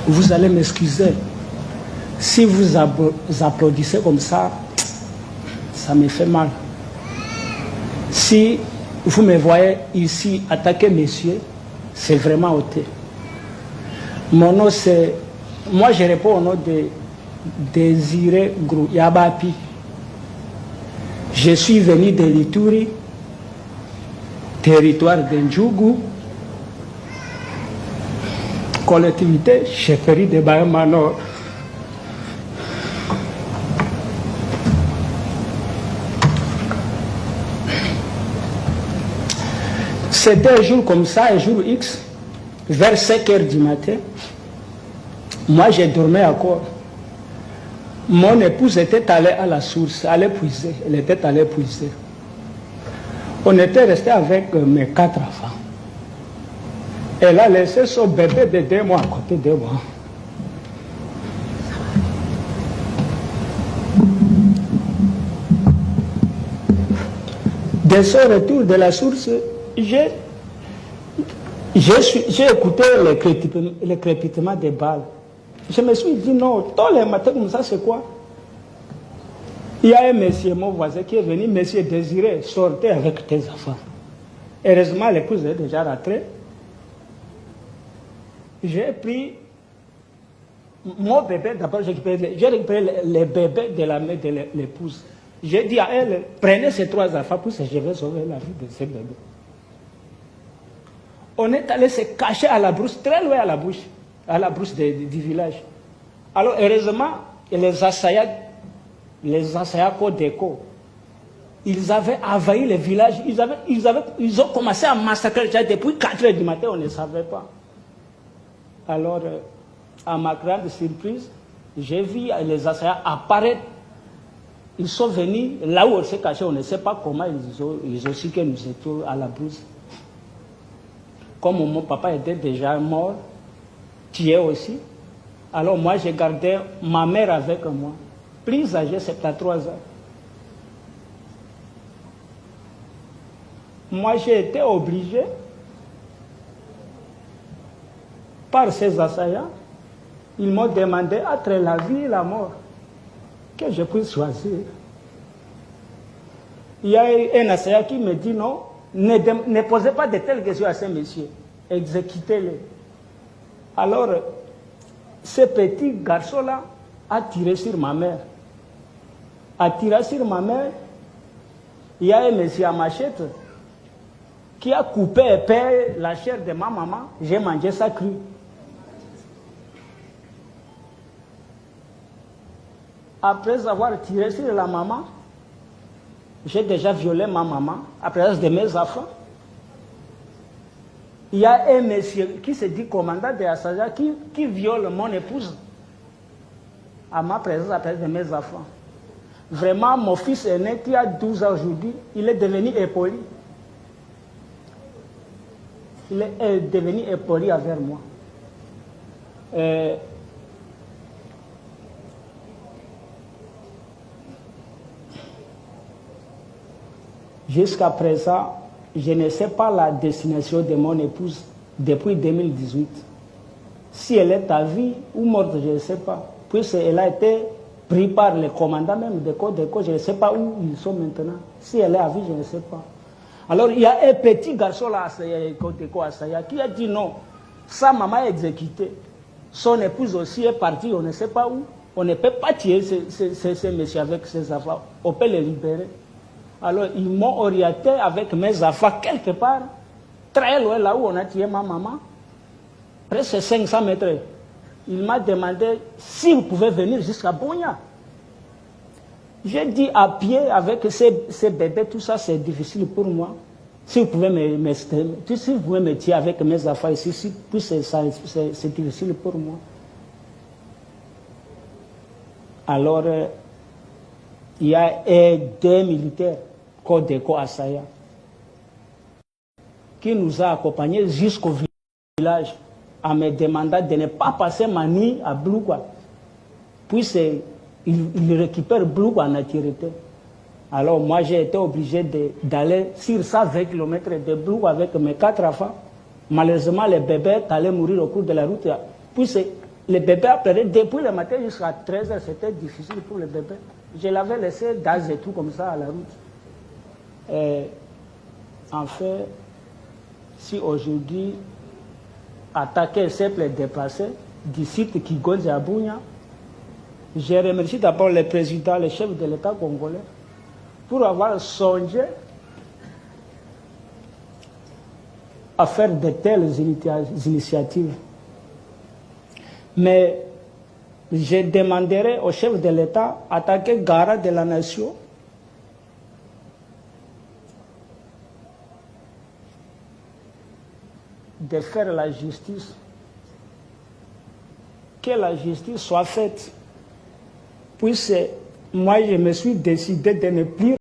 Vous allez m'excuser. Si vous applaudissez comme ça me fait mal. Si vous me voyez ici attaquer messieurs, c'est vraiment ôté. Mon nom c'est... Moi je réponds au nom de Désiré Grou Yabapi. Je suis venu de l'Ituri, territoire de Ndjougou, collectivité chefferie de Bahama Nord. C'était un jour comme ça, un jour X, vers 5 heures du matin. Moi, j'ai dormi encore. Mon épouse était allée à la source, allait puiser. Elle était allée puiser. On était resté avec mes 4 enfants. Elle a laissé son bébé de 2 mois à côté de moi. De son retour de la source, j'ai écouté le crépitement des balles. Je me suis dit non, tous les matins comme ça, c'est quoi? Il y a un monsieur, mon voisin, qui est venu, monsieur Désiré, sortez avec tes enfants. Heureusement, l'épouse est déjà rentrée. J'ai pris mon bébé, d'abord j'ai récupéré les bébés de la mère de l'épouse. J'ai dit à elle, prenez ces 3 enfants pour que je vais sauver la vie de ces bébés. On est allé se cacher à la brousse, très loin à la brousse du village. Alors heureusement, les assaillants Codeco, ils avaient envahi le village, ils ont commencé à massacrer déjà depuis 4 heures du matin, on ne savait pas. Alors, à ma grande surprise, j'ai vu les assaillants apparaître. Ils sont venus là où on s'est caché, on ne sait pas comment ils ont su que nous étions à la brousse. Comme mon papa était déjà mort, tué aussi, alors moi j'ai gardé ma mère avec moi, plus âgée, 73 ans. Moi j'ai été obligé, par ces assaillants, ils m'ont demandé entre la vie et la mort, que je puisse choisir. Il y a un assaillant qui me dit non, ne posez pas de telles questions à ces messieurs, exécutez-les. Alors, ce petit garçon-là a tiré sur ma mère. A tiré sur ma mère, il y a un monsieur à machette qui a coupé et peint la chair de ma maman. J'ai mangé ça cru. Après avoir tiré sur la maman, j'ai déjà violé ma maman, à présence de mes enfants. Il y a un monsieur qui se dit commandant de Assaja qui viole mon épouse à ma présence, à présence de mes enfants. Vraiment, mon fils aîné qui a 12 ans aujourd'hui, il est devenu impoli. Il est devenu impoli envers moi. Jusqu'à présent, je ne sais pas la destination de mon épouse depuis 2018. Si elle est à vie ou morte, je ne sais pas. Puisqu'elle a été prise par le commandant même de Codeco, je ne sais pas où ils sont maintenant. Si elle est à vie, je ne sais pas. Alors, il y a un petit garçon là, Codeco Assaya, qui a dit non, sa maman est exécutée. Son épouse aussi est partie, on ne sait pas où. On ne peut pas tuer ces messieurs avec ses enfants. On peut les libérer. Alors, ils m'ont orienté avec mes enfants quelque part, très loin là où on a tué ma maman, presque 500 mètres. Il m'a demandé si vous pouvez venir jusqu'à Bonia. J'ai dit à pied avec ces bébés, tout ça c'est difficile pour moi. Si vous pouvez me tuer avec mes enfants ici, c'est difficile pour moi. Alors, il y a 2 militaires, Codeco Assaya, qui nous a accompagnés jusqu'au village en me demandant de ne pas passer ma nuit à Bloukwa. Puis ils récupèrent Bloukwa en entièreté. Alors moi j'ai été obligé d'aller sur 120 km de Bloukwa avec mes 4 enfants. Malheureusement les bébés allaient mourir au cours de la route. Puis les bébés appelaient depuis le matin jusqu'à 13h, c'était difficile pour les bébés. Je l'avais laissé gaz et tout comme ça à la route. Et en fait, si aujourd'hui, attaquer simple et déplacer du site Kigonze à Bunia, je remercie d'abord le président, le chef de l'État congolais, pour avoir songé à faire de telles initiatives. Mais je demanderai au chef de l'État, attaquer garant de la nation, de faire la justice, que la justice soit faite. Puis moi, je me suis décidé de ne plus